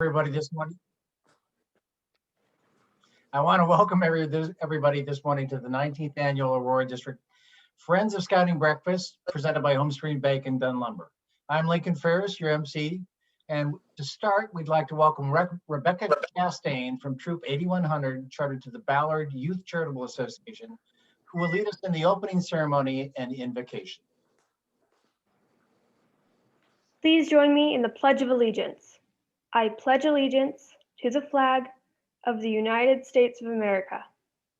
Everybody this morning. I want to welcome everybody this morning to the 19th Annual Aurora District Friends of Scouting Breakfast presented by Home Street Bake and Dunn Lumber. I'm Lincoln Ferris, your MC. And to start, we'd like to welcome Rebecca Chastain from Troop 8100, chartered to the Ballard Youth Charitable Association, who will lead us in the opening ceremony and invocation. Please join me in the Pledge of Allegiance. I pledge allegiance to the flag of the United States of America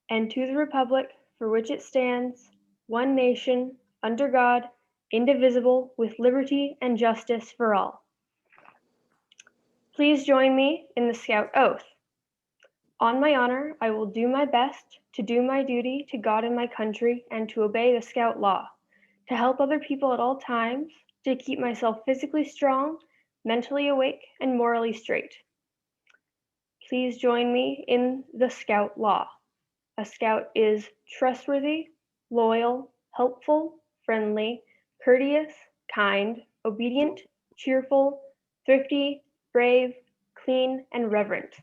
and to the republic for which it stands, one nation, under God, indivisible, with liberty and justice for all. Please join me in the Scout Oath. On my honor, I will do my best to do my duty to God and my country and to obey the Scout law, to help other people at all times, to keep myself physically strong, mentally awake, and morally straight. Please join me in the Scout law. A Scout is trustworthy, loyal, helpful, friendly, courteous, kind, obedient, cheerful, thrifty, brave, clean, and reverent.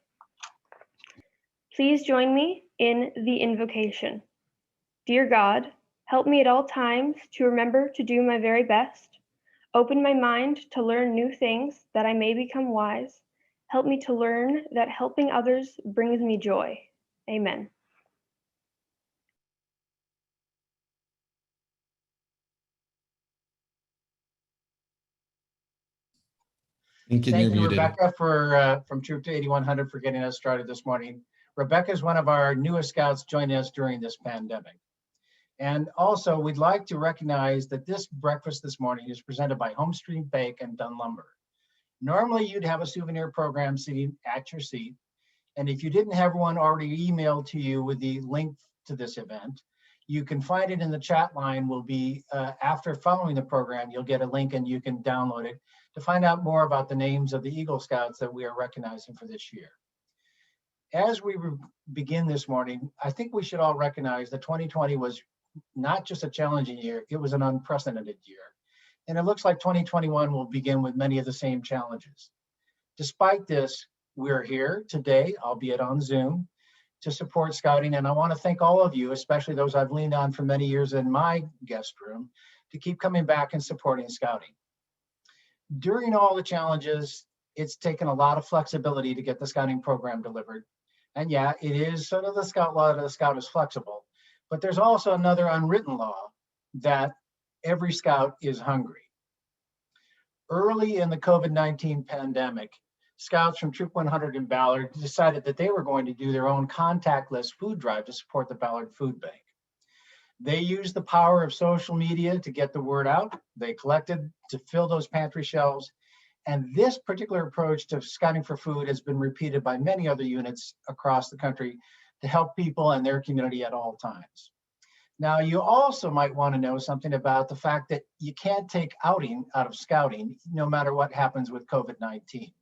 Please join me in the invocation. Dear God, help me at all times to remember to do my very best. Open my mind to learn new things that I may become wise. Help me to learn that helping others brings me joy. Amen. Thank you, Rebecca, from Troop 8100 for getting us started this morning. Rebecca is one of our newest scouts joining us during this pandemic. And also, we'd like to recognize that this breakfast this morning is presented by Home Street Bake and Dunn Lumber. Normally, you'd have a souvenir program sitting at your seat. And if you didn't have one already emailed to you with the link to this event, you can find it in the chat line. Will be after following the program, you'll get a link and you can download it to find out more about the names of the Eagle Scouts that we are recognizing for this year. As we begin this morning, I think we should all recognize that 2020 was not just a challenging year, it was an unprecedented year. And it looks like 2021 will begin with many of the same challenges. Despite this, we're here today, albeit on Zoom, to support Scouting. And I want to thank all of you, especially those I've leaned on for many years in my guest room, to keep coming back and supporting Scouting. During all the challenges, it's taken a lot of flexibility to get the Scouting program delivered. And yeah, it is sort of the Scout law that the Scout is flexible. But there's also another unwritten law that every Scout is hungry. Early in the COVID-19 pandemic, Scouts from Troop 100 in Ballard decided that they were going to do their own contactless food drive to support the Ballard Food Bank. They used the power of social media to get the word out. They collected to fill those pantry shelves. And this particular approach to scouting for food has been repeated by many other units across the country to help people and their community at all times. Now, you also might want to know something about the fact that you can't take outing out of Scouting, no matter what happens with COVID-19.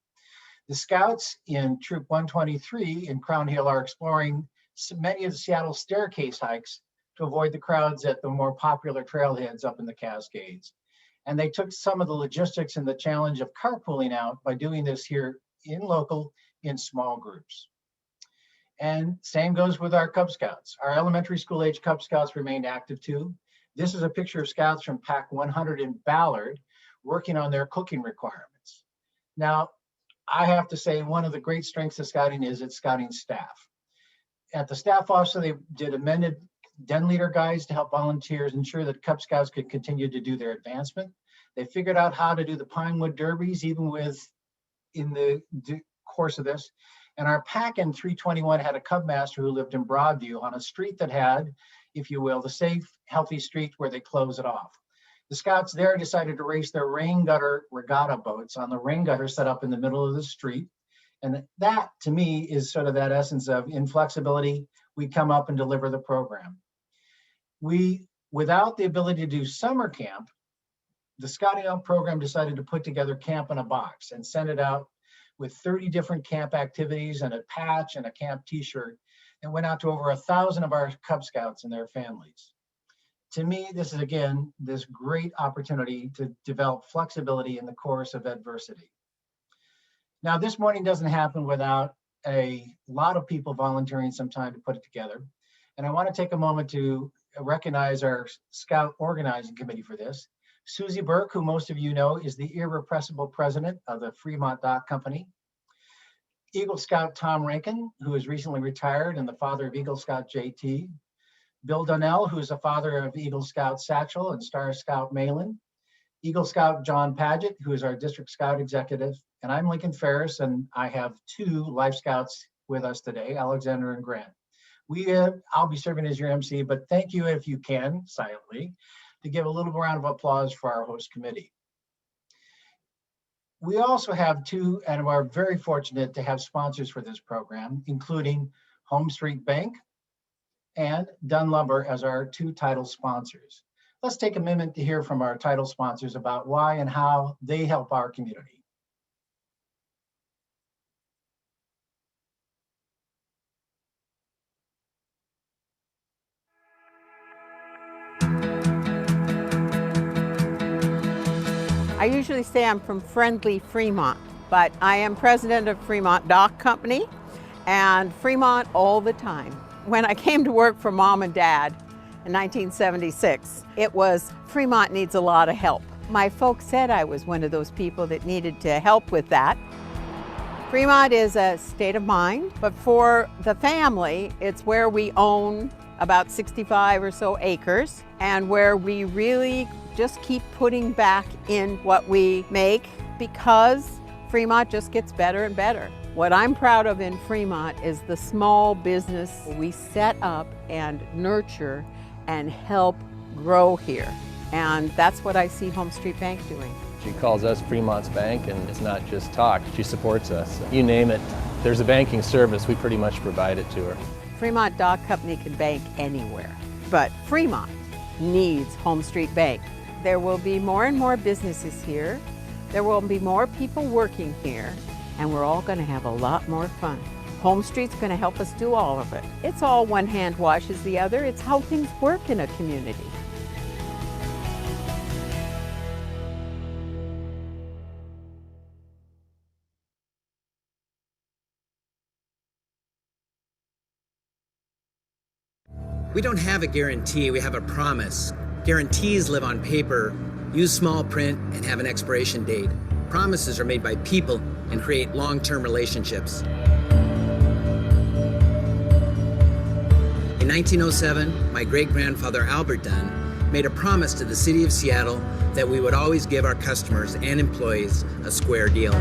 The Scouts in Troop 123 in Crown Hill are exploring many of the Seattle staircase hikes to avoid the crowds at the more popular trailheads up in the Cascades. And they took some of the logistics and the challenge of carpooling out by doing this here in small groups. And same goes with our Cub Scouts. Our elementary school age Cub Scouts remained active too. This is a picture of Scouts from Pack 100 in Ballard working on their cooking requirements. Now, I have to say one of the great strengths of Scouting is its Scouting staff. At the staff office, they did amended den leader guides to help volunteers ensure that Cub Scouts could continue to do their advancement. They figured out how to do the Pinewood Derbies even in the course of this. And our pack in 321 had a Cub Master who lived in Broadview on a street that had, if you will, the safe, healthy street where they close it off. The Scouts there decided to race their rain gutter regatta boats on the rain gutter set up in the middle of the street. And that, to me, is sort of that essence of inflexibility. We come up and deliver the program. Without the ability to do summer camp, the Scouting Out program decided to put together Camp in a Box and send it out with 30 different camp activities and a patch and a camp t-shirt, and went out to over 1,000 of our Cub Scouts and their families. To me, this is, again, this great opportunity to develop flexibility in the course of adversity. Now, this morning doesn't happen without a lot of people volunteering some time to put it together. And I want to take a moment to recognize our Scout organizing committee for this. Susie Burke, who most of you know, is the irrepressible president of the Fremont Dock Company. Eagle Scout Tom Rankin, who is recently retired and the father of Eagle Scout JT. Bill Donnell, who is the father of Eagle Scout Satchel and Star Scout Malin. Eagle Scout John Paget, who is our district scout executive. And I'm Lincoln Ferris, and I have two Life Scouts with us today, Alexander and Grant. I'll be serving as your MC, but thank you, if you can, silently, to give a little round of applause for our host committee. We also have two, and are very fortunate to have sponsors for this program, including Home Street Bank and Dunn Lumber as our two title sponsors. Let's take a minute to hear from our title sponsors about why and how they help our community. I usually say I'm from friendly Fremont, but I am president of Fremont Dock Company and Fremont all the time. When I came to work for Mom and Dad in 1976, it was Fremont needs a lot of help. My folks said I was one of those people that needed to help with that. Fremont is a state of mind, but for the family, it's where we own about 65 or so acres and where we really just keep putting back in what we make because Fremont just gets better and better. What I'm proud of in Fremont is the small business we set up and nurture and help grow here. And that's what I see Home Street Bank doing. She calls us Fremont's bank, and it's not just talk, she supports us. You name it, there's a banking service, we pretty much provide it to her. Fremont Dock Company can bank anywhere, but Fremont needs Home Street Bank. There will be more and more businesses here. There will be more people working here, and we're all going to have a lot more fun. Home Street's going to help us do all of it. It's all one hand washes the other. It's how things work in a community. We don't have a guarantee, we have a promise. Guarantees live on paper, use small print, and have an expiration date. Promises are made by people and create long-term relationships. In 1907, my great-grandfather Albert Dunn made a promise to the city of Seattle that we would always give our customers and employees a square deal.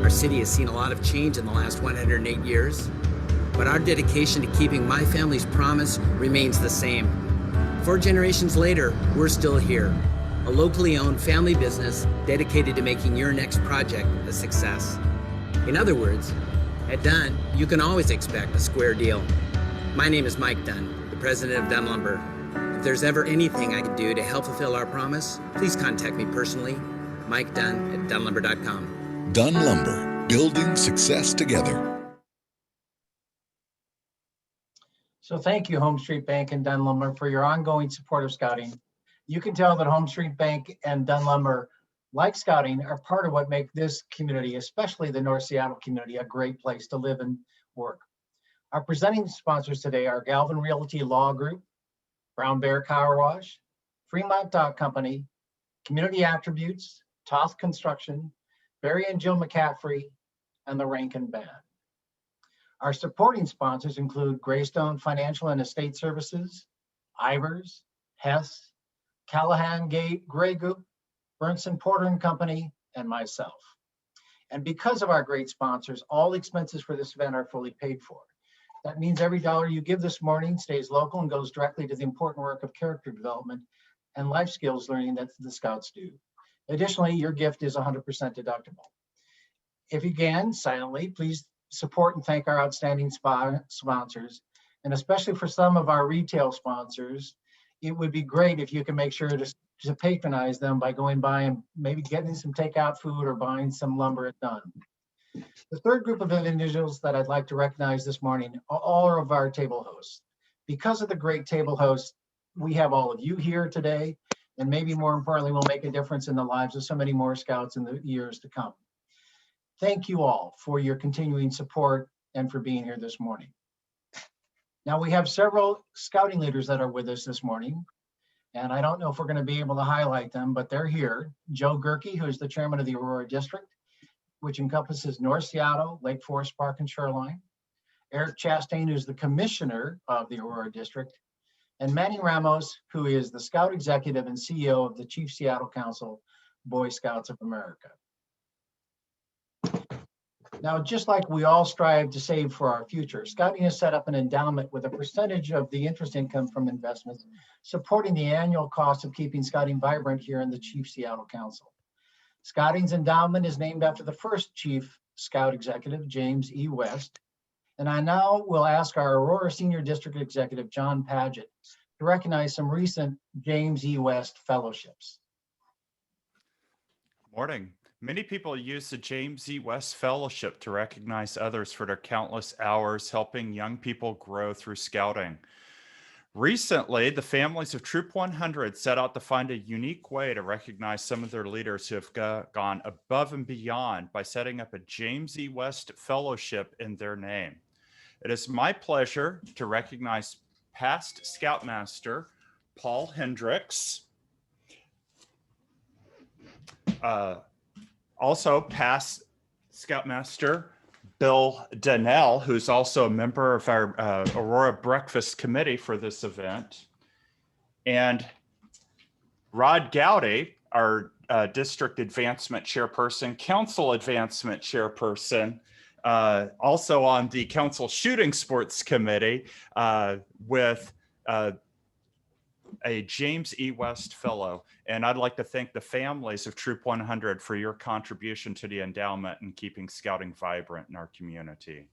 Our city has seen a lot of change in the last 108 years, but our dedication to keeping my family's promise remains the same. 4 generations later, we're still here, a locally owned family business dedicated to making your next project a success. In other words, at Dunn, you can always expect a square deal. My name is Mike Dunn, the president of Dunn Lumber. If there's ever anything I could do to help fulfill our promise, please contact me personally, Mike Dunn at dunlumber.com. Dunn Lumber, building success together. So thank you, Home Street Bank and Dunn Lumber, for your ongoing support of scouting. You can tell that Home Street Bank and Dunn Lumber, like scouting, are part of what make this community, especially the North Seattle community, a great place to live and work. Our presenting sponsors today are Galvin Realty Law Group, Brown Bear Car Wash, Fremont Dock Company, Community Attributes, Toth Construction, Barry and Jill McCaffrey, and the Rankin Band. Our supporting sponsors include Greystone Financial and Estate Services, Ivers, Hess, Callahan Gate, Grey Group, Bernson Porter and Company, and myself. And because of our great sponsors, all expenses for this event are fully paid for. That means every dollar you give this morning stays local and goes directly to the important work of character development and life skills learning that the Scouts do. Additionally, your gift is 100% deductible. If you can, silently, please support and thank our outstanding sponsors, and especially for some of our retail sponsors, it would be great if you can make sure to patronize them by going by and maybe getting some takeout food or buying some lumber at Dunn. The third group of individuals that I'd like to recognize this morning are all of our table hosts. Because of the great table hosts, we have all of you here today. And maybe more importantly, will make a difference in the lives of so many more Scouts in the years to come. Thank you all for your continuing support and for being here this morning. Now we have several Scouting leaders that are with us this morning, and I don't know if we're going to be able to highlight them, but they're here. Joe Gerke, who is the chairman of the Aurora District, which encompasses North Seattle, Lake Forest Park, and Shoreline. Eric Chastain, who's the commissioner of the Aurora District, and Manny Ramos, who is the Scout Executive and CEO of the Chief Seattle Council, Boy Scouts of America. Now, just like we all strive to save for our future, Scouting has set up an endowment with a percentage of the interest income from investments, supporting the annual cost of keeping Scouting vibrant here in the Chief Seattle Council. Scouting's endowment is named after the first Chief Scout Executive, James E. West. And I now will ask our Aurora Senior District Executive, John Paget, to recognize some recent James E. West fellowships. Morning. Many people use the James E. West Fellowship to recognize others for their countless hours helping young people grow through Scouting. Recently, the families of Troop 100 set out to find a unique way to recognize some of their leaders who have gone above and beyond by setting up a James E. West Fellowship in their name. It is my pleasure to recognize past Scoutmaster Paul Hendricks, also past Scoutmaster Bill Donnell, who's also a member of our Aurora Breakfast Committee for this event, and Rod Gowdy, our District Advancement Chairperson, Council Advancement Chairperson, also on the Council Shooting Sports Committee with a James E. West Fellow. And I'd like to thank the families of Troop 100 for your contribution to the endowment and keeping Scouting vibrant in our community.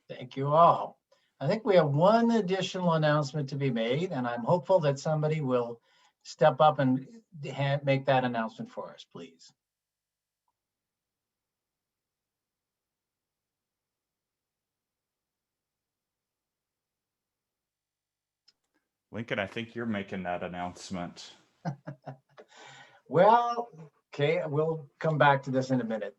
Thank you all. I think we have one additional announcement to be made, and I'm hopeful that somebody will step up and make that announcement for us, please. Lincoln, I think you're making that announcement. Well, okay, we'll come back to this in a minute.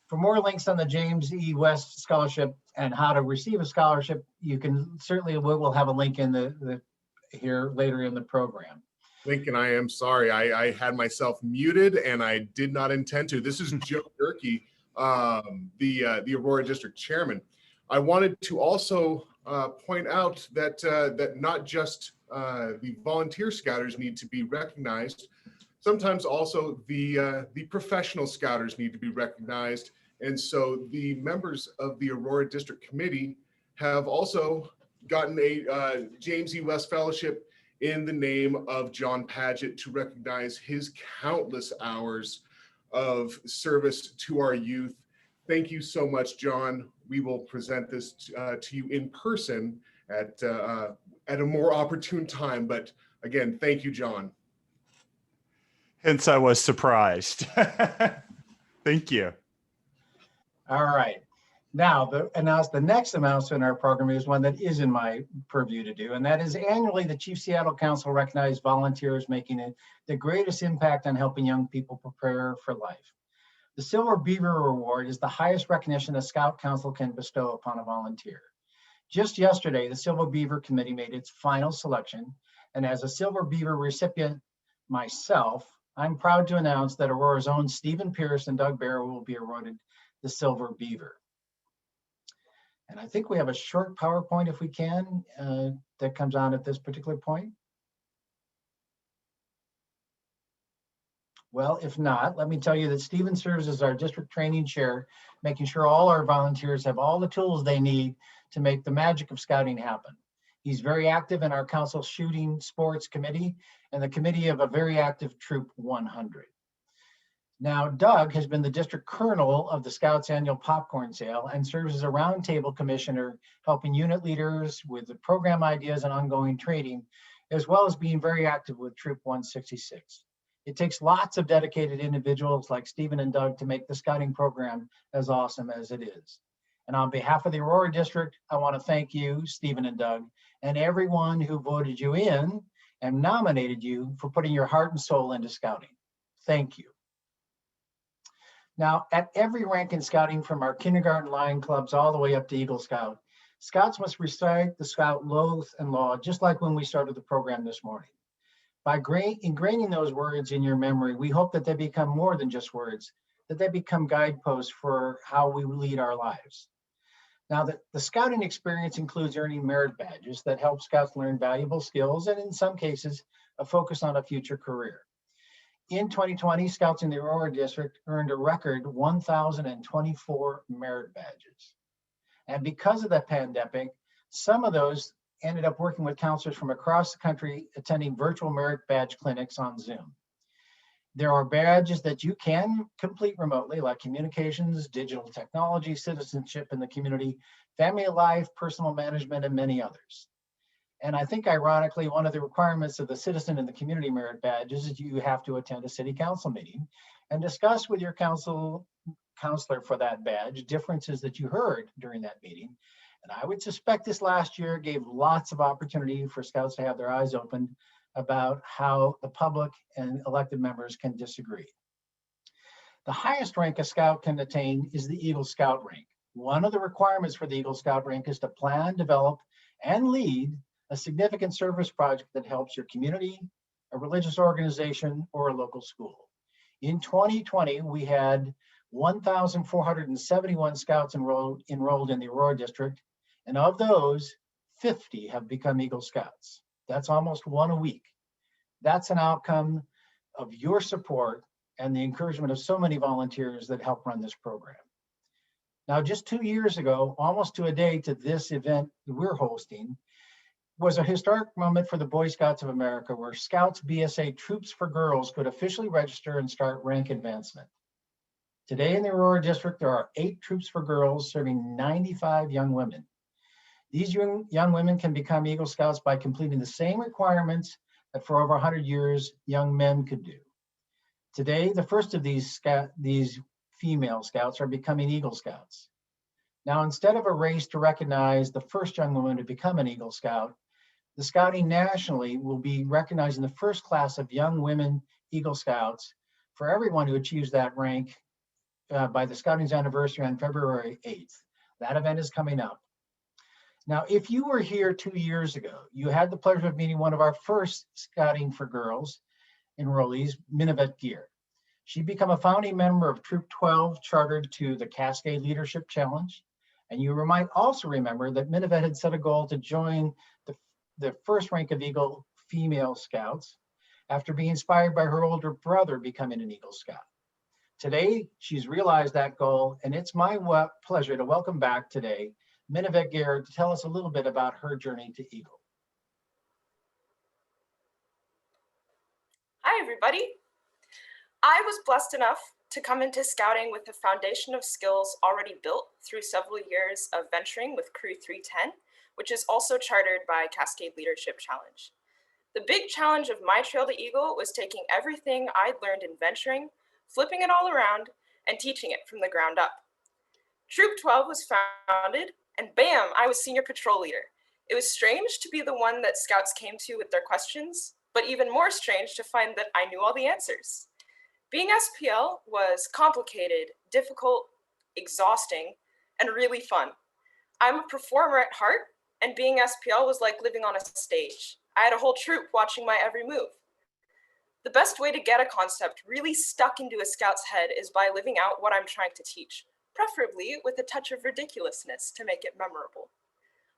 For more links on the James E. West Scholarship and how to receive a scholarship, you can certainly, we'll have a link in the here later in the program. Lincoln, I am sorry. I had myself muted and I did not intend to. This is Joe Gerke, the Aurora District Chairman. I wanted to also point out that that not just the volunteer scouters need to be recognized. Sometimes also the professional scouters need to be recognized. And so the members of the Aurora District Committee have also gotten a James E. West Fellowship in the name of John Paget to recognize his countless hours of service to our youth. Thank you so much, John. We will present this to you in person at a more opportune time. But again, thank you, John. Hence, I was surprised. Thank you. All right. Now, the next announcement in our program is one that is in my purview to do, and that is annually the Chief Seattle Council recognizes volunteers making the greatest impact on helping young people prepare for life. The Silver Beaver Award is the highest recognition the Scout Council can bestow upon a volunteer. Just yesterday, the Silver Beaver Committee made its final selection, and as a Silver Beaver recipient myself, I'm proud to announce that Aurora's own Stephen Pierce and Doug Barrow will be awarded the Silver Beaver. And I think we have a short PowerPoint, if we can, that comes on at this particular point. Well, if not, let me tell you that Stephen serves as our district training chair, making sure all our volunteers have all the tools they need to make the magic of Scouting happen. He's very active in our council shooting sports committee and the committee of a very active Troop 100. Now, Doug has been the district colonel of the Scouts annual popcorn sale and serves as a roundtable commissioner, helping unit leaders with the program ideas and ongoing training, as well as being very active with Troop 166. It takes lots of dedicated individuals like Stephen and Doug to make the Scouting program as awesome as it is. And on behalf of the Aurora District, I want to thank you, Stephen and Doug, and everyone who voted you in and nominated you for putting your heart and soul into scouting. Thank you. Now, at every rank in scouting, from our kindergarten line clubs all the way up to Eagle Scout, Scouts must recite the Scout oath and law, just like when we started the program this morning. By ingraining those words in your memory, we hope that they become more than just words, that they become guideposts for how we lead our lives. Now, the scouting experience includes earning merit badges that help Scouts learn valuable skills and, in some cases, a focus on a future career. In 2020, Scouts in the Aurora District earned a record 1,024 merit badges. And because of the pandemic, some of those ended up working with counselors from across the country, attending virtual merit badge clinics on Zoom. There are badges that you can complete remotely, like communications, digital technology, citizenship in the community, family life, personal management, and many others. And I think, ironically, one of the requirements of the Citizen in the Community Merit Badges is you have to attend a city council meeting and discuss with your counselor for that badge differences that you heard during that meeting. And I would suspect this last year gave lots of opportunity for Scouts to have their eyes opened about how the public and elected members can disagree. The highest rank a Scout can attain is the Eagle Scout rank. One of the requirements for the Eagle Scout rank is to plan, develop, and lead a significant service project that helps your community, a religious organization, or a local school. In 2020, we had 1,471 Scouts enrolled in the Aurora District, and of those, 50 have become Eagle Scouts. That's almost one a week. That's an outcome of your support and the encouragement of so many volunteers that help run this program. Now, just 2 years ago, almost to a day to this event that we're hosting, was a historic moment for the Boy Scouts of America, where Scouts BSA Troops for Girls could officially register and start rank advancement. Today in the Aurora District, there are 8 Troops for Girls serving 95 young women. These young women can become Eagle Scouts by completing the same requirements that for over 100 years young men could do. Today, the first of these female Scouts are becoming Eagle Scouts. Now, instead of a race to recognize the first young woman to become an Eagle Scout, the Scouting nationally will be recognizing the first class of young women Eagle Scouts for everyone who achieves that rank by the Scouting's anniversary on February 8th. That event is coming up. Now, if you were here 2 years ago, you had the pleasure of meeting one of our first Scouting for Girls enrollees, Minavet Gehr. She'd become a founding member of Troop 12, chartered to the Cascade Leadership Challenge. And you might also remember that Minavet had set a goal to join the first rank of Eagle female Scouts after being inspired by her older brother becoming an Eagle Scout. Today, she's realized that goal, and it's my pleasure to welcome back today Minavet Gehr to tell us a little bit about her journey to Eagle. Hi, everybody. I was blessed enough to come into Scouting with a foundation of skills already built through several years of venturing with Crew 310, which is also chartered by Cascade Leadership Challenge. The big challenge of my trail to Eagle was taking everything I'd learned in venturing, flipping it all around, and teaching it from the ground up. Troop 12 was founded, and bam, I was senior patrol leader. It was strange to be the one that Scouts came to with their questions, but even more strange to find that I knew all the answers. Being SPL was complicated, difficult, exhausting, and really fun. I'm a performer at heart, and being SPL was like living on a stage. I had a whole troop watching my every move. The best way to get a concept really stuck into a Scout's head is by living out what I'm trying to teach, preferably with a touch of ridiculousness to make it memorable.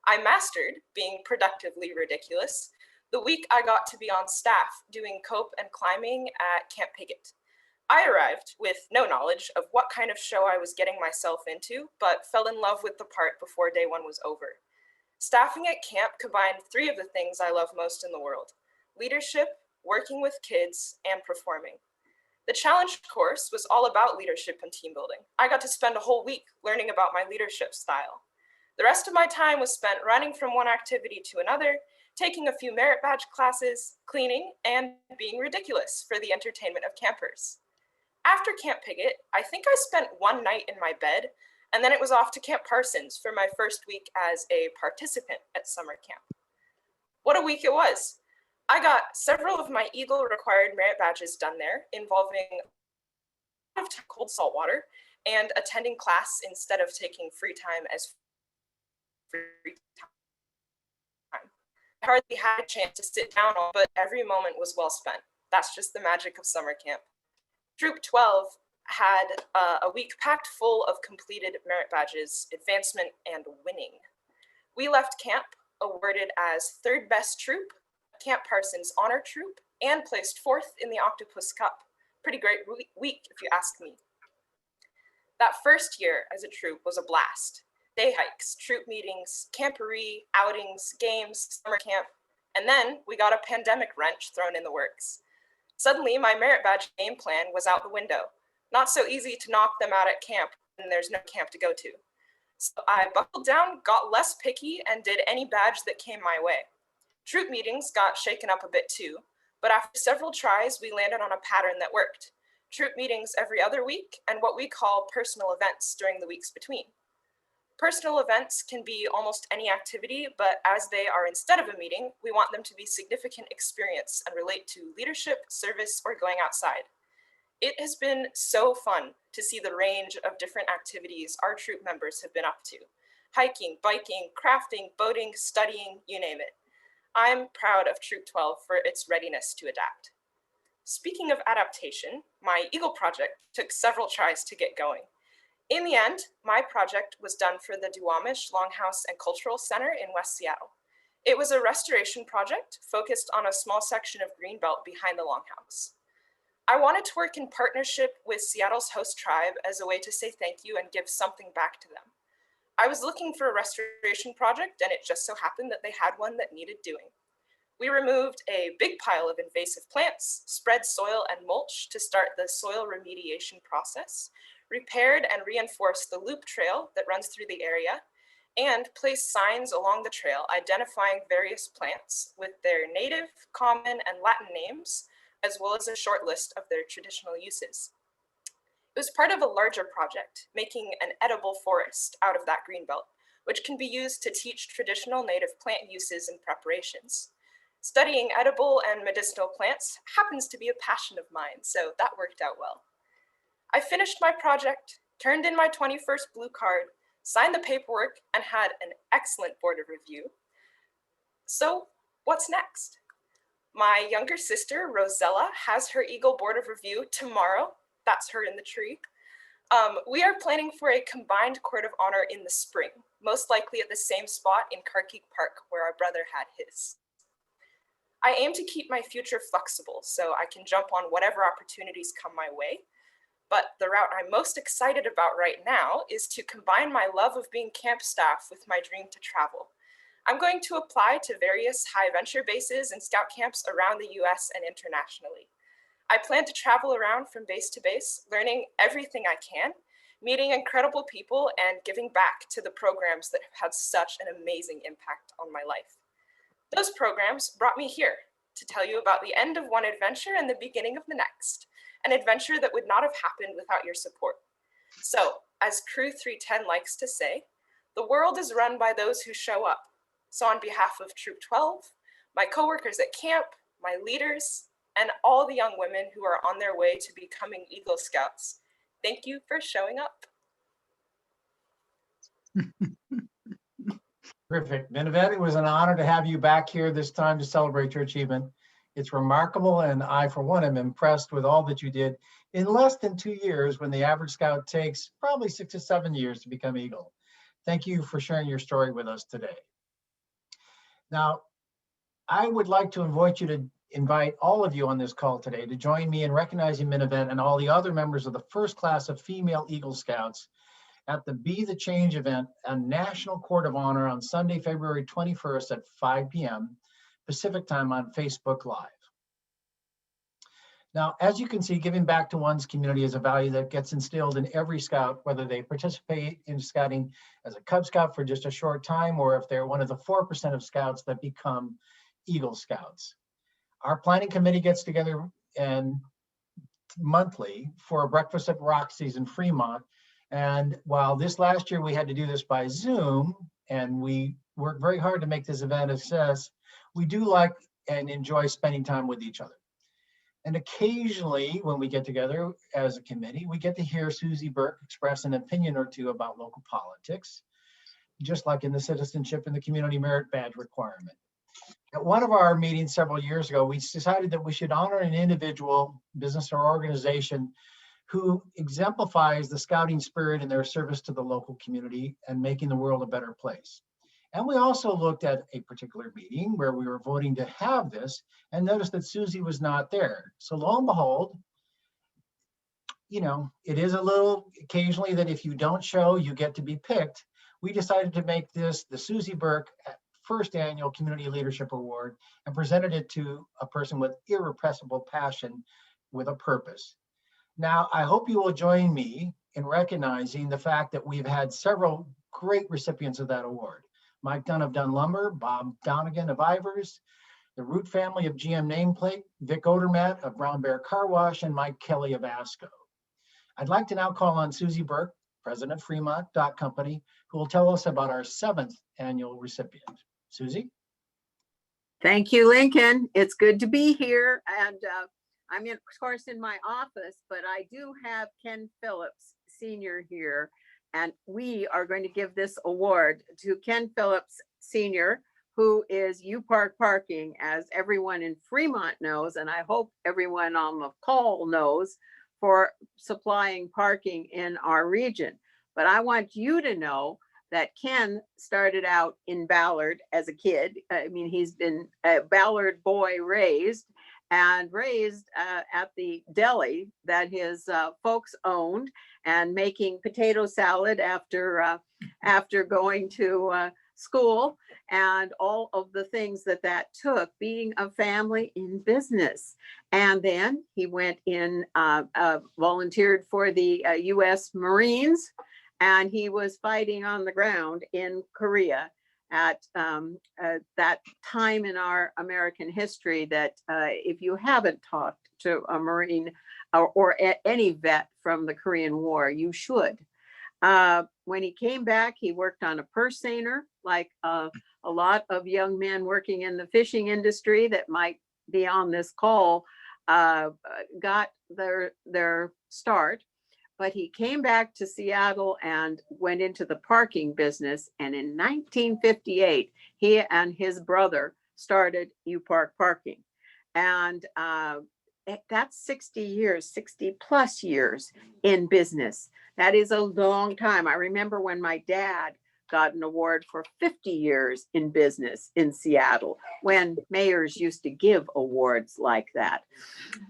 I mastered being productively ridiculous the week I got to be on staff doing cope and climbing at Camp Piggott. I arrived with no knowledge of what kind of show I was getting myself into, but fell in love with the part before day one was over. Staffing at camp combined 3 of the things I love most in the world: leadership, working with kids, and performing. The challenge course was all about leadership and team building. I got to spend a whole week learning about my leadership style. The rest of my time was spent running from one activity to another, taking a few merit badge classes, cleaning, and being ridiculous for the entertainment of campers. After Camp Piggott, I think I spent one night in my bed And then it was off to Camp Parsons for my first week as a participant at summer camp. What a week it was. I got several of my Eagle required merit badges done there, involving cold salt water and attending class instead of taking free time as free time. I hardly had a chance to sit down, but every moment was well spent. That's just the magic of summer camp. Troop 12 had a week packed full of completed merit badges, advancement, and winning. We left camp awarded as 3rd best troop, Camp Parsons honor troop, and placed 4th in the Octopus Cup. Pretty great week, if you ask me. That first year as a troop was a blast. Day hikes, troop meetings, camporee, outings, games, summer camp, and then we got a pandemic wrench thrown in the works. Suddenly, my merit badge game plan was out the window. Not so easy to knock them out at camp when there's no camp to go to. So I buckled down, got less picky, and did any badge that came my way. Troop meetings got shaken up a bit too, but after several tries, we landed on a pattern that worked. Troop meetings every other week, and what we call personal events during the weeks between. Personal events can be almost any activity, but as they are instead of a meeting, we want them to be significant experience and relate to leadership, service, or going outside. It has been so fun to see the range of different activities our troop members have been up to. Hiking, biking, crafting, boating, studying, you name it. I'm proud of Troop 12 for its readiness to adapt. Speaking of adaptation, my Eagle project took several tries to get going. In the end, my project was done for the Duwamish Longhouse and Cultural Center in West Seattle. It was a restoration project focused on a small section of greenbelt behind the Longhouse. I wanted to work in partnership with Seattle's host tribe as a way to say thank you and give something back to them. I was looking for a restoration project, and it just so happened that they had one that needed doing. We removed a big pile of invasive plants, spread soil and mulch to start the soil remediation process, repaired and reinforced the loop trail that runs through the area, and placed signs along the trail identifying various plants with their native, common, and Latin names, as well as a short list of their traditional uses. It was part of a larger project, making an edible forest out of that greenbelt, which can be used to teach traditional native plant uses and preparations. Studying edible and medicinal plants happens to be a passion of mine, so that worked out well. I finished my project, turned in my 21st blue card, signed the paperwork, and had an excellent board of review. So what's next? My younger sister, Rosella, has her Eagle Board of Review tomorrow. That's her in the tree. We are planning for a combined Court of Honor in the spring, most likely at the same spot in Carkeek Park where our brother had his. I aim to keep my future flexible so I can jump on whatever opportunities come my way. But the route I'm most excited about right now is to combine my love of being camp staff with my dream to travel. I'm going to apply to various high venture bases and scout camps around the US and internationally. I plan to travel around from base to base, learning everything I can, meeting incredible people, and giving back to the programs that have had such an amazing impact on my life. Those programs brought me here to tell you about the end of one adventure and the beginning of the next, an adventure that would not have happened without your support. So, as Crew 310 likes to say, the world is run by those who show up. So on behalf of Troop 12, my coworkers at camp, my leaders, and all the young women who are on their way to becoming Eagle Scouts, thank you for showing up. Terrific. Minavet, it was an honor to have you back here this time to celebrate your achievement. It's remarkable, and I, for one, am impressed with all that you did in less than 2 years when the average scout takes probably 6 to 7 years to become Eagle. Thank you for sharing your story with us today. Now, I would like to invite all of you on this call today to join me in recognizing Minavet and all the other members of the first class of female Eagle Scouts at the Be the Change event, a National Court of Honor on Sunday, February 21st at 5 p.m. Pacific time on Facebook Live. Now, as you can see, giving back to one's community is a value that gets instilled in every scout, whether they participate in scouting as a Cub Scout for just a short time, or if they're one of the 4% of scouts that become Eagle Scouts. Our planning committee gets together monthly for a breakfast at Roxy's in Fremont, And while this last year we had to do this by Zoom, and we worked very hard to make this event a success, we do like and enjoy spending time with each other. And occasionally when we get together as a committee, we get to hear Susie Burke express an opinion or two about local politics, just like in the citizenship and the community merit badge requirement. At one of our meetings several years ago, we decided that we should honor an individual, business or organization who exemplifies the scouting spirit in their service to the local community and making the world a better place. And we also looked at a particular meeting where we were voting to have this and noticed that Susie was not there. So lo and behold, you know, it is a little occasionally that if you don't show, you get to be picked. We decided to make this the Susie Burke first annual Community Leadership Award and presented it to a person with irrepressible passion with a purpose. Now, I hope you will join me in recognizing the fact that we've had several great recipients of that award. Mike Dunn of Dunn Lumber, Bob Donegan of Ivers, the Root family of GM Nameplate, Vic Odermatt of Brown Bear Car Wash, and Mike Kelly of ASCO. I'd like to now call on Susie Burke, President of Fremont Dock Company, who will tell us about our 7th annual recipient. Susie? Thank you, Lincoln. It's good to be here. And I'm of course in my office, but I do have Ken Phillips Sr. here, and we are going to give this award to Ken Phillips Sr., who is U Park Parking, as everyone in Fremont knows, and I hope everyone on the call knows, for supplying parking in our region. But I want you to know that Ken started out in Ballard as a kid. I mean, he's been a Ballard boy raised at the deli that his folks owned, and making potato salad after going to school, and all of the things that took, being a family in business. And then he went in, volunteered for the U.S. Marines, and he was fighting on the ground in Korea at that time in our American history that if you haven't talked to a Marine or any vet from the Korean War, you should. When he came back, he worked on a purse seiner, like a lot of young men working in the fishing industry that might be on this call got their start. But he came back to Seattle and went into the parking business. And in 1958, he and his brother started U Park Parking. And that's 60 plus years in business. That is a long time. I remember when my dad got an award for 50 years in business in Seattle, when mayors used to give awards like that.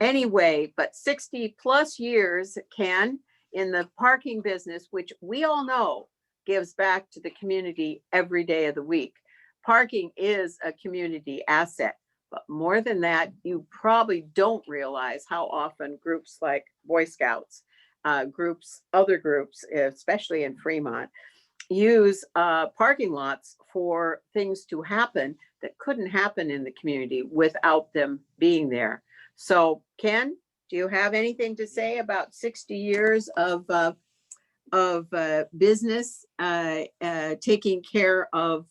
Anyway, but 60 plus years, Ken, in the parking business, which we all know gives back to the community every day of the week. Parking is a community asset, but more than that, you probably don't realize how often groups like Boy Scouts, other groups, especially in Fremont, use parking lots for things to happen that couldn't happen in the community without them being there. So, Ken, do you have anything to say about 60 years of business, taking care of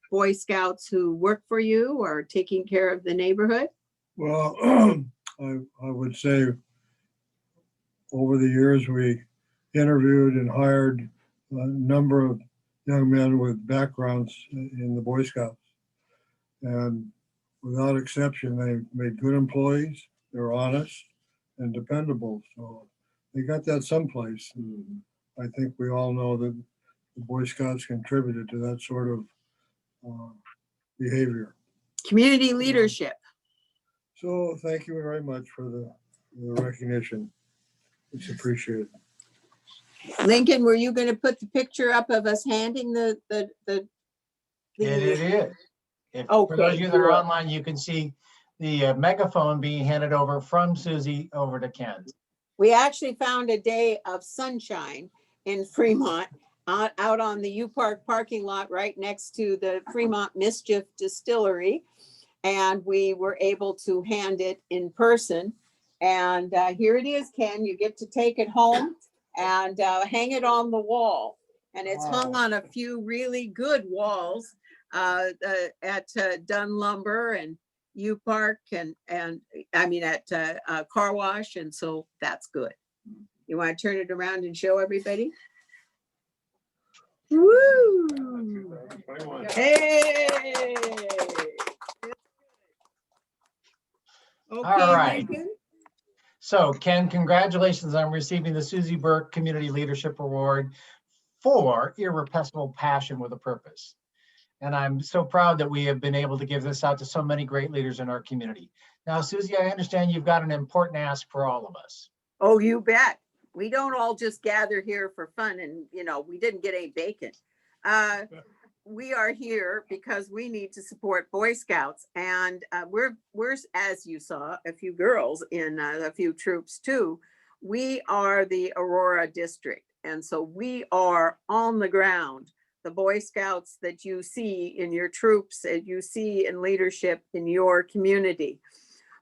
Boy Scouts who work for you, or taking care of the neighborhood? Well, I would say over the years we interviewed and hired a number of young men with backgrounds in the Boy Scouts, and without exception, they made good employees. They're honest and dependable. So they got that someplace. And I think we all know that the Boy Scouts contributed to that sort of behavior. Community leadership. So thank you very much for the recognition. It's appreciated. Lincoln, were you going to put the picture up of us handing the It is. For those of you that are online, you can see the megaphone being handed over from Susie over to Ken. We actually found a day of sunshine in Fremont, out on the U Park parking lot right next to the Fremont Mischief Distillery. And we were able to hand it in person. And here it is, Ken. You get to take it home and hang it on the wall. And it's hung on a few really good walls at Dunn Lumber and U Park and I mean at Car Wash, and so that's good. You want to turn it around and show everybody? Woo! Hey! Okay, All right. Lincoln. So Ken, congratulations on receiving the Susie Burke Community Leadership Award for irrepressible passion with a purpose. And I'm so proud that we have been able to give this out to so many great leaders in our community. Now, Susie, I understand you've got an important ask for all of us. Oh, you bet. We don't all just gather here for fun and, you know, we didn't get any bacon. We are here because we need to support Boy Scouts, and we're, as you saw, a few girls in a few troops too. We are the Aurora district. And so we are on the ground. The Boy Scouts that you see in your troops and you see in leadership in your community.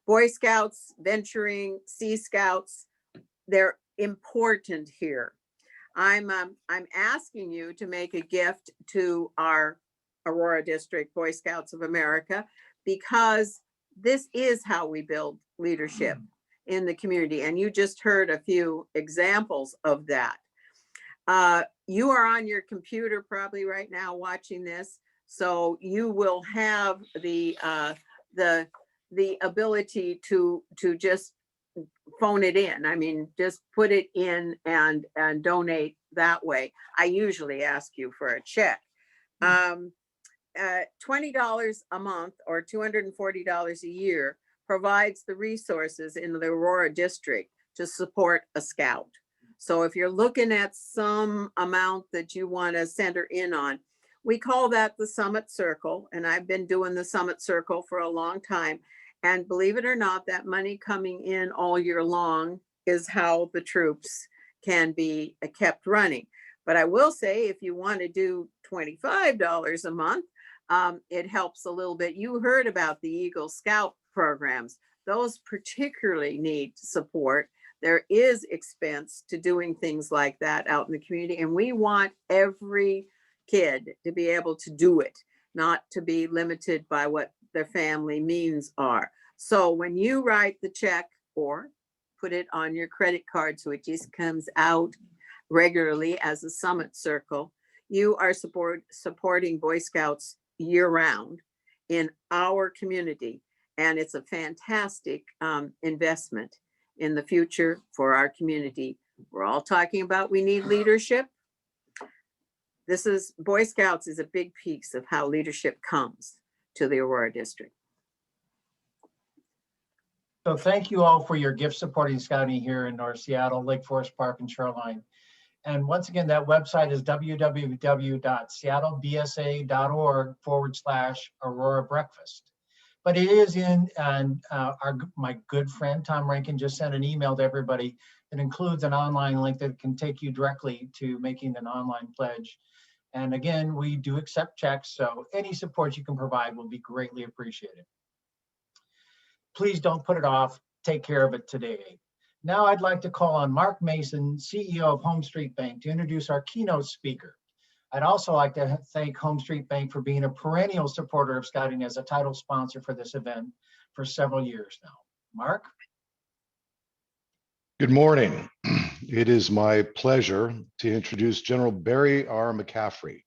Boy Scouts, venturing, Sea Scouts, they're important here. I'm asking you to make a gift to our Aurora District Boy Scouts of America, because this is how we build leadership in the community. And you just heard a few examples of that. You are on your computer probably right now watching this, so you will have the ability to just phone it in. I mean, just put it in and donate that way. I usually ask you for a check. $20 a month or $240 a year provides the resources in the Aurora district to support a scout. So if you're looking at some amount that you want to center in on, we call that the Summit Circle. And I've been doing the Summit Circle for a long time. And believe it or not, that money coming in all year long is how the troops can be kept running. But I will say, if you want to do $25 a month, it helps a little bit. You heard about the Eagle Scout programs. Those particularly need support. There is expense to doing things like that out in the community. And we want every kid to be able to do it, not to be limited by what their family means are. So when you write the check or put it on your credit card so it just comes out regularly as a Summit Circle, you are supporting Boy Scouts year round in our community. And it's a fantastic investment in the future for our community. We're all talking about we need leadership. This is, Boy Scouts is a big piece of how leadership comes to the Aurora district. So thank you all for your gift supporting scouting here in North Seattle, Lake Forest Park and Shoreline. And once again, that website is www.seattlebsa.org/Aurora Breakfast. But it is in, and my good friend Tom Rankin just sent an email to everybody that includes an online link that can take you directly to making an online pledge. And again, we do accept checks, so any support you can provide will be greatly appreciated. Please don't put it off. Take care of it today. Now I'd like to call on Mark Mason, CEO of Home Street Bank, to introduce our keynote speaker. I'd also like to thank Home Street Bank for being a perennial supporter of Scouting as a title sponsor for this event for several years now. Mark? Good morning. It is my pleasure to introduce General Barry R. McCaffrey.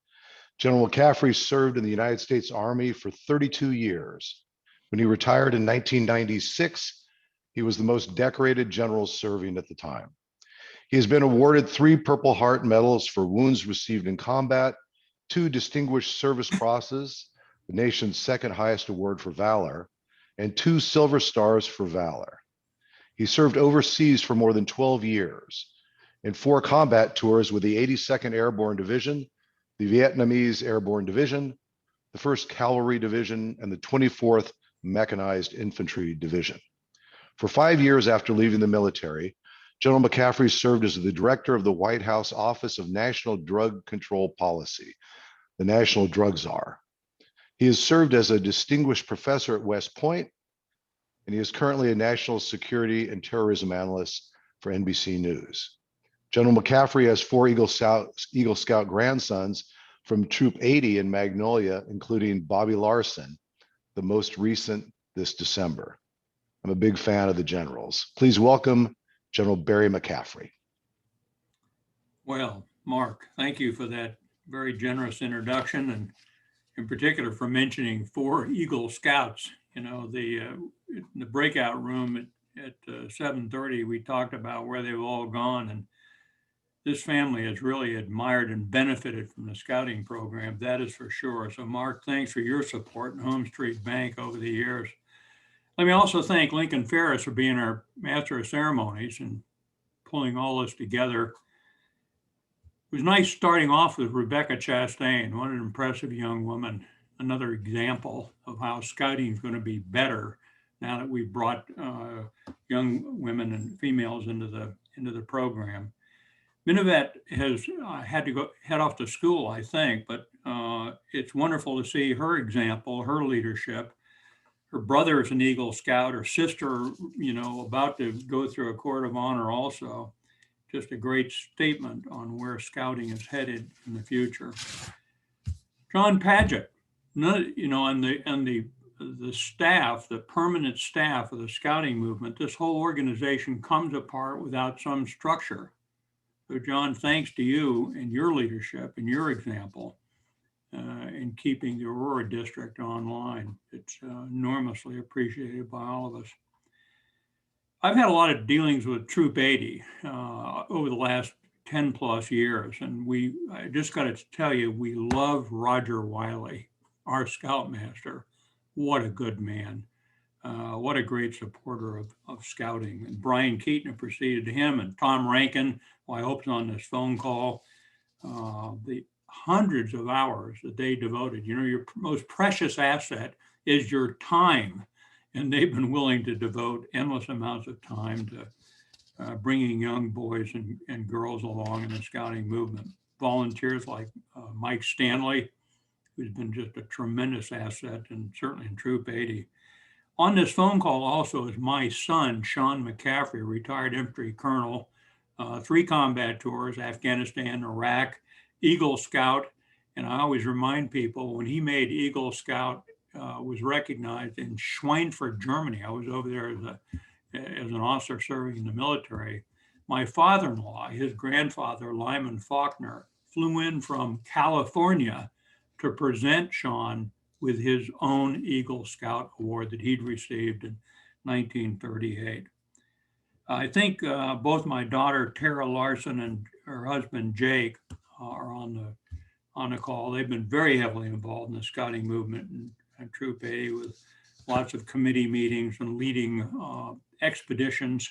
General McCaffrey served in the United States Army for 32 years. When he retired in 1996, he was the most decorated general serving at the time. He has been awarded 3 Purple Heart medals for wounds received in combat, 2 Distinguished Service Crosses, the nation's second highest award for valor, and 2 Silver Stars for valor. He served overseas for more than 12 years in 4 combat tours with the 82nd Airborne Division, the Vietnamese Airborne Division, the 1st Cavalry Division, and the 24th Mechanized Infantry Division. For 5 years after leaving the military, General McCaffrey served as the director of the White House Office of National Drug Control Policy, the National Drug Czar. He has served as a distinguished professor at West Point, and he is currently a national security and terrorism analyst for NBC News. General McCaffrey has 4 Eagle Scout grandsons from Troop 80 in Magnolia, including Bobby Larson, the most recent this December. I'm a big fan of the generals. Please welcome General Barry McCaffrey. Well, Mark, thank you for that very generous introduction, and in particular for mentioning 4 Eagle Scouts. You know, in the breakout room at 7:30, we talked about where they've all gone, and this family has really admired and benefited from the scouting program, that is for sure. So Mark, thanks for your support in Home Street Bank over the years. Let me also thank Lincoln Ferris for being our Master of Ceremonies and pulling all this together. It was nice starting off with Rebecca Chastain. What an impressive young woman. Another example of how scouting is going to be better now that we've brought young women and females into the program. Minavet has had to head off to school, I think, but it's wonderful to see her example, her leadership. Her brother is an Eagle Scout, her sister, you know, about to go through a court of honor also. Just a great statement on where scouting is headed in the future. John Padgett, you know, and the staff, the permanent staff of the scouting movement, this whole organization comes apart without some structure. So John, thanks to you and your leadership and your example in keeping the Aurora district online. It's enormously appreciated by all of us. I've had a lot of dealings with Troop 80 over the last 10 plus years. And I just got to tell you, we love Roger Wiley, our Scoutmaster. What a good man. What a great supporter of scouting. And Brian Keaton preceded him, and Tom Rankin, who I hope is on this phone call. The hundreds of hours that they devoted. You know, your most precious asset is your time. And they've been willing to devote endless amounts of time to bringing young boys and girls along in the scouting movement. Volunteers like Mike Stanley, who's been just a tremendous asset, and certainly in Troop 80. On this phone call also is my son, Sean McCaffrey, retired infantry colonel, 3 combat tours, Afghanistan, Iraq, Eagle Scout. And I always remind people, when he made Eagle Scout, was recognized in Schweinfurt, Germany. I was over there as an officer serving in the military. My father-in-law, his grandfather, Lyman Faulkner, flew in from California to present Sean with his own Eagle Scout award that he'd received in 1938. I think both my daughter, Tara Larson, and her husband, Jake, are on the call. They've been very heavily involved in the scouting movement and Troop 80 with lots of committee meetings and leading expeditions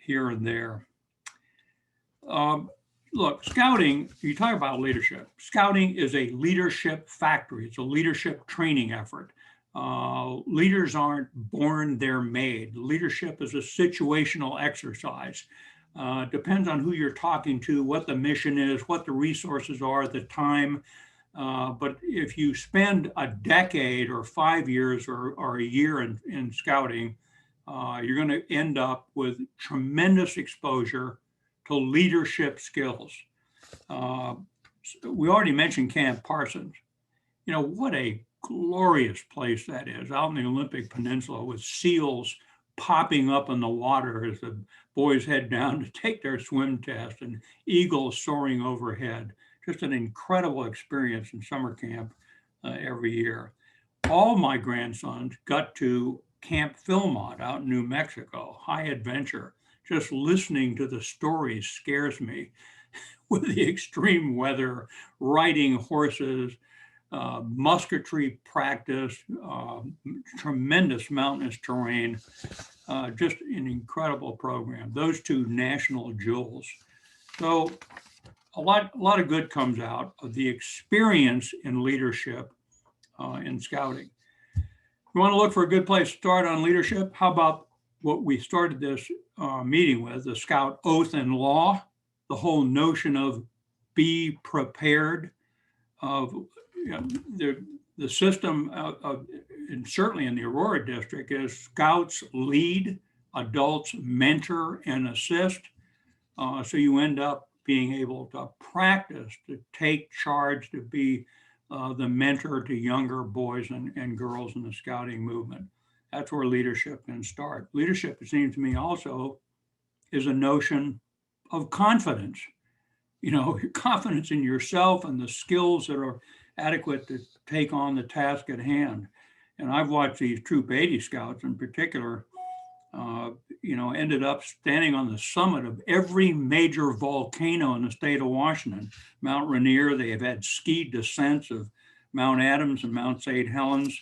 here and there. Look, scouting, you talk about leadership. Scouting is a leadership factory. It's a leadership training effort. Leaders aren't born, they're made. Leadership is a situational exercise. Depends on who you're talking to, what the mission is, what the resources are, the time. But if you spend a decade or 5 years or a year in scouting, you're going to end up with tremendous exposure to leadership skills. We already mentioned Camp Parsons. You know, what a glorious place that is, out in the Olympic Peninsula, with seals popping up in the water as the boys head down to take their swim test, and eagles soaring overhead. Just an incredible experience in summer camp every year. All my grandsons got to Camp Philmont out in New Mexico, high adventure. Just listening to the stories scares me with the extreme weather, riding horses, musketry practice, tremendous mountainous terrain, just an incredible program. Those 2 national jewels. So a lot of good comes out of the experience in leadership in scouting. We want to look for a good place to start on leadership. How about what we started this meeting with, the Scout Oath and Law, the whole notion of be prepared, of the system and certainly in the Aurora district is Scouts lead, adults mentor and assist. So you end up being able to practice, to take charge, to be the mentor to younger boys and girls in the scouting movement. That's where leadership can start. Leadership, it seems to me, also is a notion of confidence. You know, your confidence in yourself and the skills that are adequate to take on the task at hand. And I've watched these Troop 80 scouts in particular, you know, ended up standing on the summit of every major volcano in the state of Washington. Mount Rainier, they have had ski descents of Mount Adams and Mount St. Helens,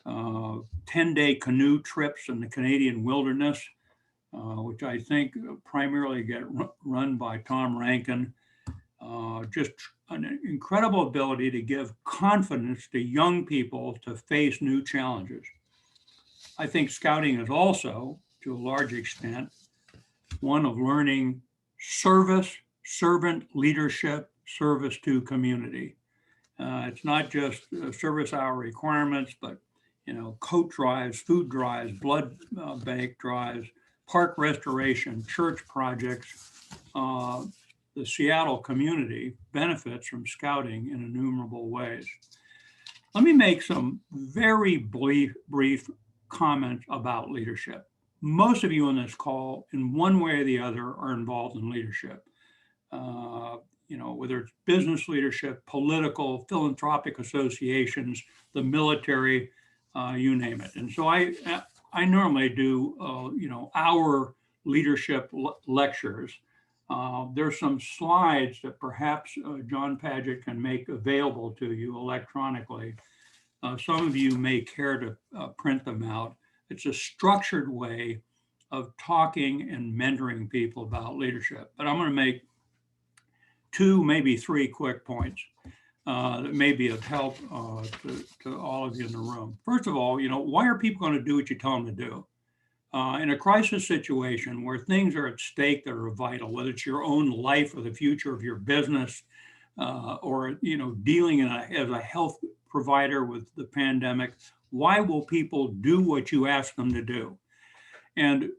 10-day canoe trips in the Canadian wilderness, which I think primarily get run by Tom Rankin. Just an incredible ability to give confidence to young people to face new challenges. I think scouting is also, to a large extent, one of learning service, servant leadership, service to community. It's not just service hour requirements, but you know, coat drives, food drives, blood bank drives, park restoration, church projects. The Seattle community benefits from scouting in innumerable ways. Let me make some very brief comments about leadership. Most of you on this call, in one way or the other, are involved in leadership. You know, whether it's business leadership, political, philanthropic associations, the military, you name it. And so I normally do, you know, our leadership lectures. There's some slides that perhaps John Padgett can make available to you electronically. Some of you may care to print them out. It's a structured way of talking and mentoring people about leadership. But I'm going to make 2, maybe 3 quick points that may be of help to all of you in the room. First of all, you know, why are people going to do what you tell them to do? In a crisis situation where things are at stake that are vital, whether it's your own life or the future of your business, or you know, dealing as a health provider with the pandemic, why will people do what you ask them to do? And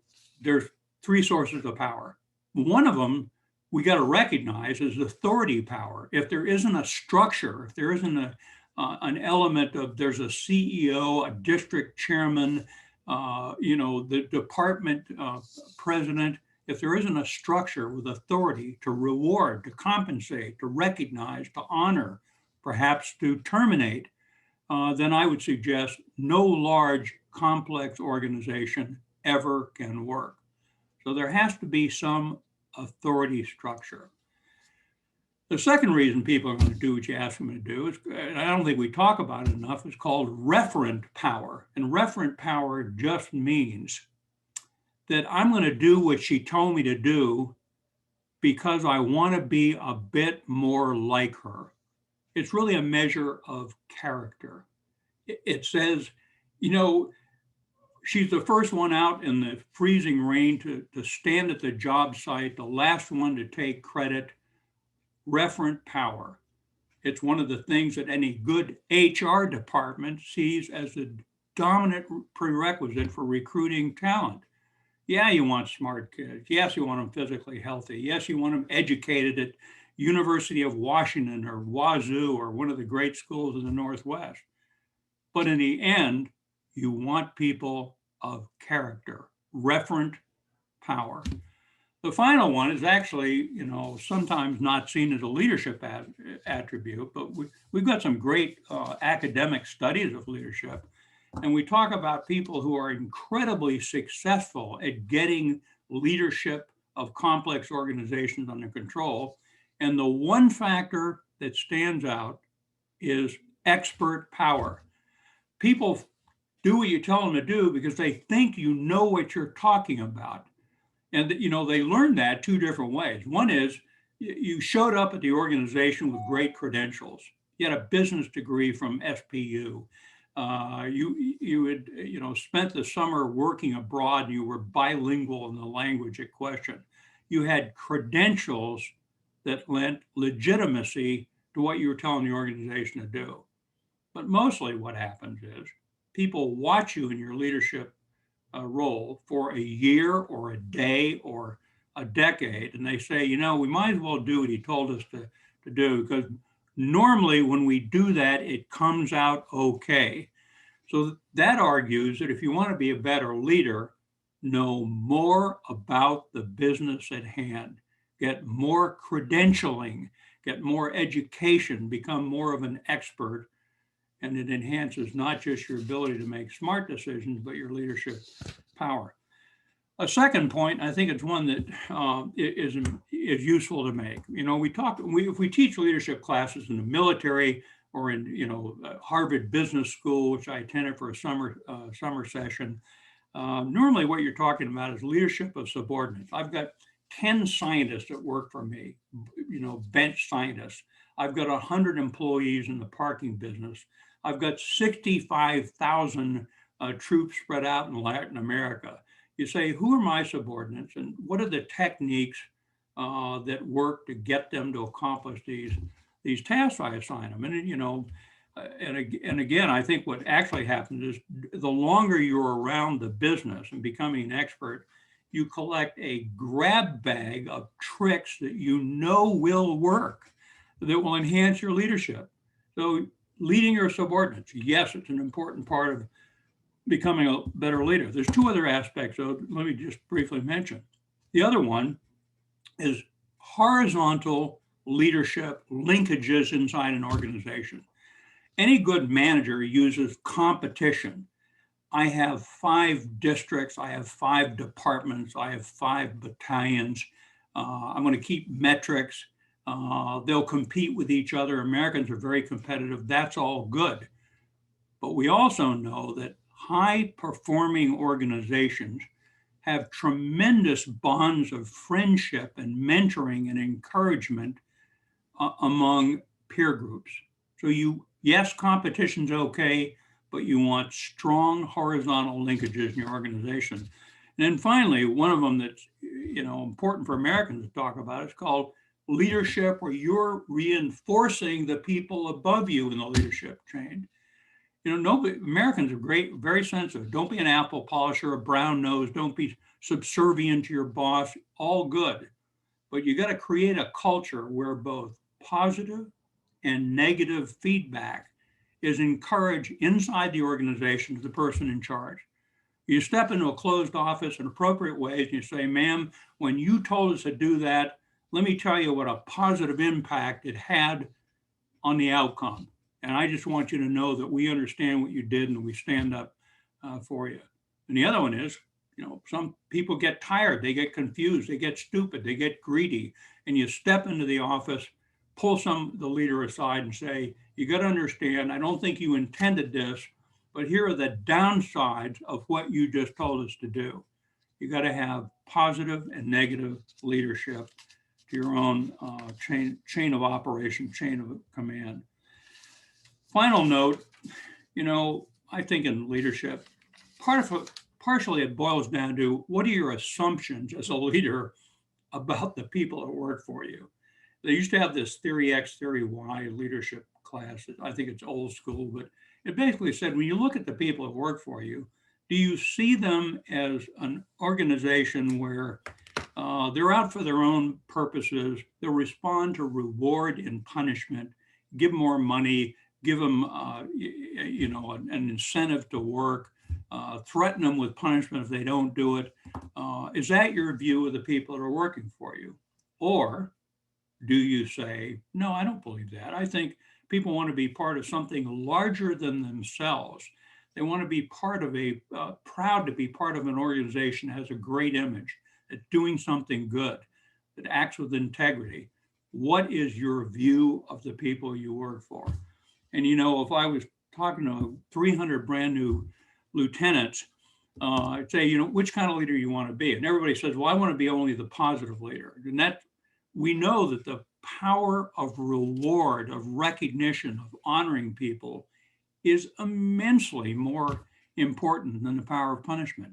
there's 3 sources of power. One of them we got to recognize is authority power. If there isn't a structure, if there isn't an element of there's a CEO, a district chairman, you know, the department president, if there isn't a structure with authority to reward, to compensate, to recognize, to honor, perhaps to terminate, then I would suggest no large, complex organization ever can work. So there has to be some authority structure. The second reason people are going to do what you ask them to do is, and I don't think we talk about it enough, is called referent power. And referent power just means that I'm going to do what she told me to do because I want to be a bit more like her. It's really a measure of character. It says, you know, she's the first one out in the freezing rain to stand at the job site, the last one to take credit. Referent power. It's one of the things that any good HR department sees as the dominant prerequisite for recruiting talent. Yeah, you want smart kids. Yes, you want them physically healthy. Yes, you want them educated at University of Washington or Wazoo or one of the great schools in the Northwest. But in the end, you want people of character, referent power. The final one is actually, you know, sometimes not seen as a leadership attribute, but we've got some great academic studies of leadership. And we talk about people who are incredibly successful at getting leadership of complex organizations under control. And the one factor that stands out is expert power. People do what you tell them to do because they think you know what you're talking about. And, you know, they learned that 2 different ways. One is you showed up at the organization with great credentials. You had a business degree from SPU. You had, you know, spent the summer working abroad and you were bilingual in the language at question. You had credentials that lent legitimacy to what you were telling the organization to do. But mostly what happens is people watch you in your leadership role for a year or a day or a decade, and they say, we might as well do what he told us to do, because normally when we do that, it comes out okay. So that argues that if you want to be a better leader, know more about the business at hand, get more credentialing, get more education, become more of an expert, and it enhances not just your ability to make smart decisions, but your leadership power. A second point, I think it's one that is useful to make. If we teach leadership classes in the military or in Harvard Business School, which I attended for a summer session, normally what you're talking about is leadership of subordinates. I've got 10 scientists that work for me, bench scientists. I've got 100 employees in the parking business. I've got 65,000 troops spread out in Latin America. You say, who are my subordinates and what are the techniques that work to get them to accomplish these tasks I assign them? And again, I think what actually happens is the longer you're around the business and becoming an expert, you collect a grab bag of tricks that will work, that will enhance your leadership. So leading your subordinates, yes, it's an important part of becoming a better leader. There's two other aspects, so let me just briefly mention. The other one is horizontal leadership linkages inside an organization. Any good manager uses competition. I have 5 districts, I have 5 departments, I have 5 battalions. I'm going to keep metrics. They'll compete with each other. Americans are very competitive. That's all good. But we also know that high-performing organizations have tremendous bonds of friendship and mentoring and encouragement among peer groups. So yes, competition's okay, but you want strong horizontal linkages in your organization. And then finally, one of them that's important for Americans to talk about is called leadership, where you're reinforcing the people above you in the leadership chain. Americans are very sensitive. Don't be an apple polisher, a brown nose. Don't be subservient to your boss. All good. But you got to create a culture where both positive and negative feedback is encouraged inside the organization to the person in charge. You step into a closed office in appropriate ways and you say, ma'am, when you told us to do that, let me tell you what a positive impact it had on the outcome. And I just want you to know that we understand what you did and we stand up for you. And the other one is, some people get tired, they get confused, they get stupid, they get greedy. And you step into the office, pull the leader aside and say, you got to understand, I don't think you intended this, but here are the downsides of what you just told us to do. You got to have positive and negative leadership to your own chain of operation, chain of command. Final note, I think in leadership, partially it boils down to what are your assumptions as a leader about the people that work for you? They used to have this theory X, theory Y leadership class. I think it's old school, but it basically said, when you look at the people that work for you, do you see them as an organization where they're out for their own purposes? They'll respond to reward and punishment, give more money, give them an incentive to work, threaten them with punishment if they don't do it. Is that your view of the people that are working for you? Or do you say, no, I don't believe that. I think people want to be part of something larger than themselves. They want to be part of proud to be part of an organization that has a great image, that's doing something good, that acts with integrity. What is your view of the people you work for? And if I was talking to 300 brand new lieutenants, I'd say, which kind of leader you want to be? And everybody says, well, I want to be only the positive leader. And that we know that the power of reward, of recognition, of honoring people is immensely more important than the power of punishment.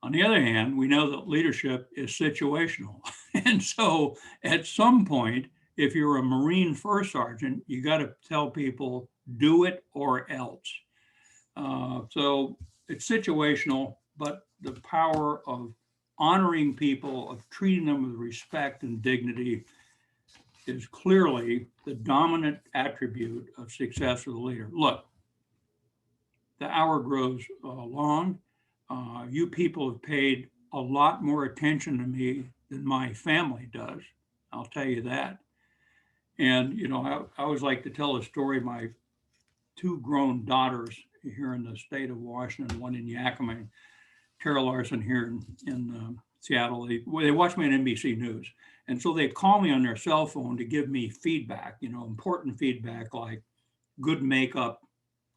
On the other hand, we know that leadership is situational. And so at some point, if you're a Marine first sergeant, you got to tell people, do it or else. So it's situational, but the power of honoring people, of treating them with respect and dignity is clearly the dominant attribute of success of the leader. Look, the hour grows long. You people have paid a lot more attention to me than my family does. I'll tell you that. And, you know, I always like to tell a story. My two grown daughters here in the state of Washington, one in Yakima, Tara Larson here in Seattle, they watch me on NBC News. And so they call me on their cell phone to give me feedback, you know, important feedback like good makeup,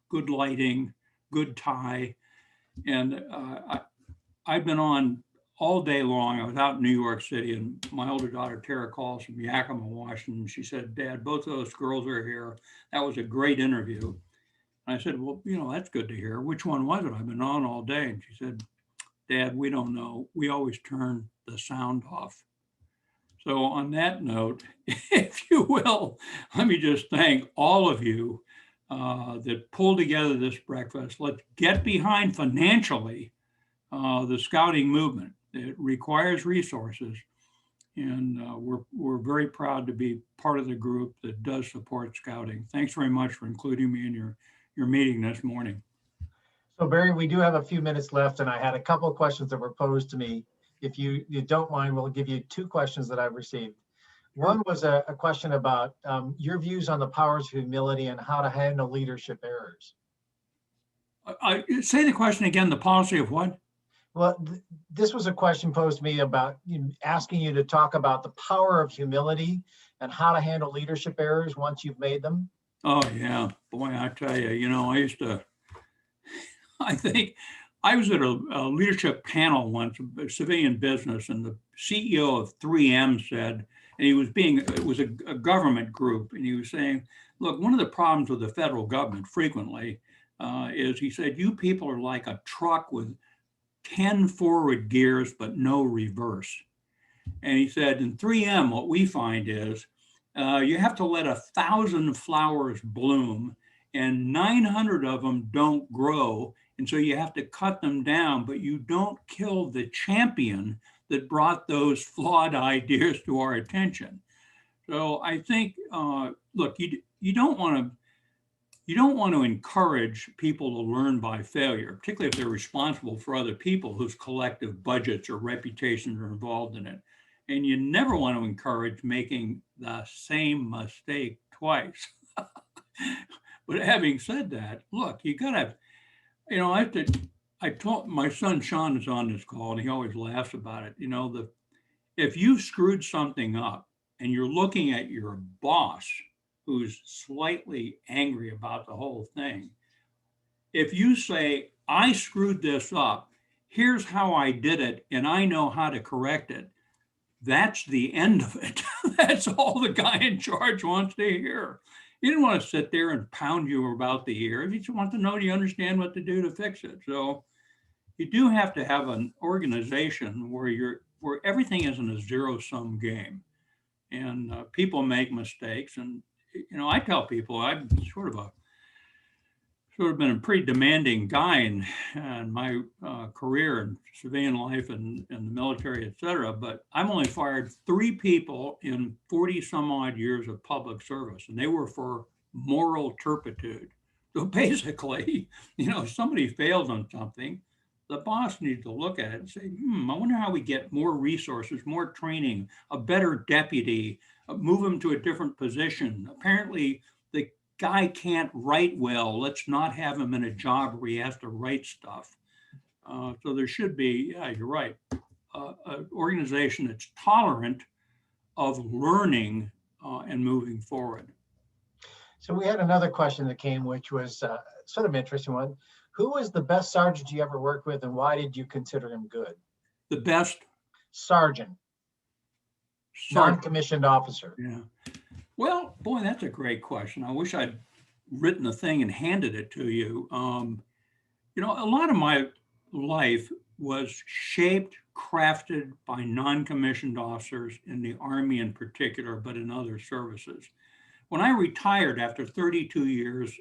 good lighting, good tie. And I've been on all day long. I was out in New York City, and my older daughter, Tara, calls from Yakima, Washington. She said, "Dad, both of those girls are here. That was a great interview." And I said, "Well, you know, that's good to hear. Which one was it? I've been on all day." And she said, "Dad, we don't know. We always turn the sound off." So on that note, if you will, let me just thank all of you that pulled together this breakfast. Let's get behind financially the scouting movement. It requires resources, and we're very proud to be part of the group that does support scouting. Thanks very much for including me in your meeting this morning. So Barry, we do have a few minutes left, and I had a couple of questions that were posed to me. If you don't mind, we'll give you two questions that I've received. One was a question about your views on the powers of humility and how to handle leadership errors. Say the question again, the policy of what? Well, this was a question posed to me about asking you to talk about the power of humility and how to handle leadership errors once you've made them. Oh yeah, boy, I tell you, you know, I think I was at a leadership panel once, a civilian business, and the CEO of 3M said, and it was a government group, and he was saying, look, one of the problems with the federal government frequently is, he said, you people are like a truck with 10 forward gears, but no reverse. And he said, in 3M, what we find is you have to let 1,000 flowers bloom and 900 of them don't grow. And so you have to cut them down, but you don't kill the champion that brought those flawed ideas to our attention. So I think, look, you don't want to encourage people to learn by failure, particularly if they're responsible for other people whose collective budgets or reputations are involved in it. And you never want to encourage making the same mistake twice. But having said that, look, you gotta, you know, I told my son Sean is on this call, and he always laughs about it. You know, if you screwed something up and you're looking at your boss who's slightly angry about the whole thing, if you say, I screwed this up, here's how I did it, and I know how to correct it, that's the end of it. That's all the guy in charge wants to hear. He didn't want to sit there and pound you about the ears. He just wants to know you understand what to do to fix it. So you do have to have an organization where everything isn't a zero-sum game, and people make mistakes. And you know, I tell people I'm sort of been a pretty demanding guy in my career in civilian life and the military, et cetera. But I've only fired 3 people in 40 some odd years of public service, and they were for moral turpitude. So basically, you know, if somebody fails on something, the boss needs to look at it and say, I wonder how we get more resources, more training, a better deputy, move him to a different position. Apparently, the guy can't write well. Let's not have him in a job where he has to write stuff. So there should be, yeah, you're right, an organization that's tolerant of learning and moving forward. So we had another question that came, which was sort of an interesting one. Who was the best sergeant you ever worked with, and why did you consider him good? The best sergeant. Non-commissioned officer. Yeah. Well, boy, that's a great question. I wish I'd written a thing and handed it to you. You know, a lot of my life was shaped, crafted by non-commissioned officers in the Army in particular, but in other services. When I retired after 32 years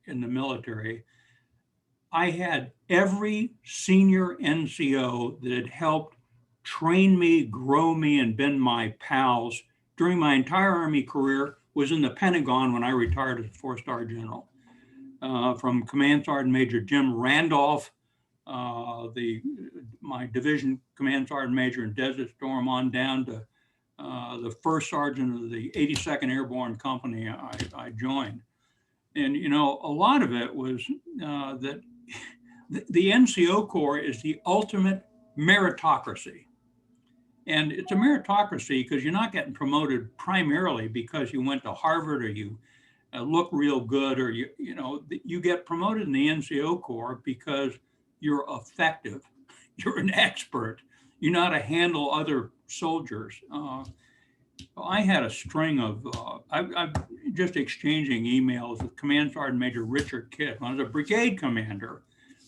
in the military, I had every senior NCO that had helped trained me, grow me, and been my pals during my entire Army career was in the Pentagon when I retired as a 4-star general. From Command Sergeant Major Jim Randolph, my division Command Sergeant Major in Desert Storm, on down to the first sergeant of the 82nd Airborne Company I joined. And, you know, a lot of it was that the NCO Corps is the ultimate meritocracy. And it's a meritocracy because you're not getting promoted primarily because you went to Harvard or you look real good, or you get promoted in the NCO Corps because you're effective, you're an expert, you know how to handle other soldiers. I had a string of, I'm just exchanging emails with Command Sergeant Major Richard Kidd. When I was a brigade commander,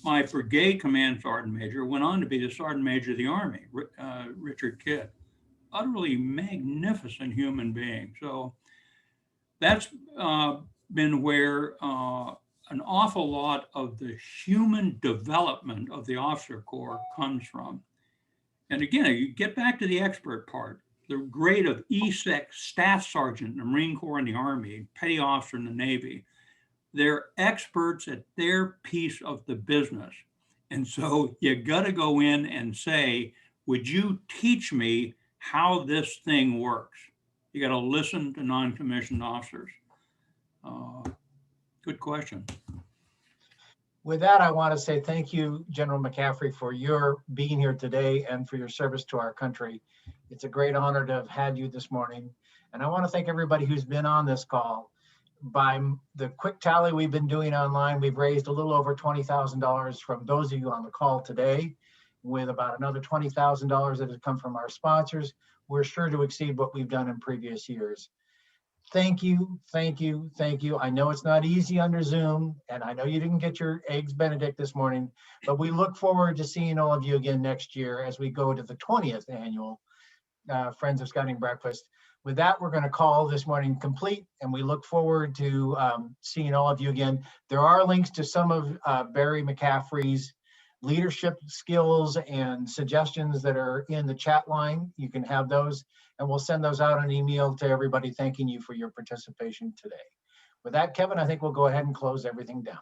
my brigade Command Sergeant Major went on to be the Sergeant Major of the Army, Richard Kidd. Utterly magnificent human being. So that's been where an awful lot of the human development of the officer corps comes from. And again, you get back to the expert part. The grade of E6 Staff Sergeant in the Marine Corps and the Army, Petty Officer in the Navy, they're experts at their piece of the business. And so you got to go in and say, would you teach me how this thing works? You got to listen to non-commissioned officers. Good question. With that, I want to say thank you, General McCaffrey, for your being here today and for your service to our country. It's a great honor to have had you this morning. And I want to thank everybody who's been on this call. By the quick tally we've been doing online, we've raised a little over $20,000 from those of you on the call today, with about another $20,000 that has come from our sponsors. We're sure to exceed what we've done in previous years. Thank you, thank you, thank you. I know it's not easy under Zoom, and I know you didn't get your Eggs Benedict this morning, but we look forward to seeing all of you again next year as we go to the 20th annual Friends of Scouting Breakfast. With that, we're going to call this morning complete, and we look forward to seeing all of you again. There are links to some of Barry McCaffrey's leadership skills and suggestions that are in the chat line. You can have those, and we'll send those out an email to everybody thanking you for your participation today. With that, Kevin, I think we'll go ahead and close everything down.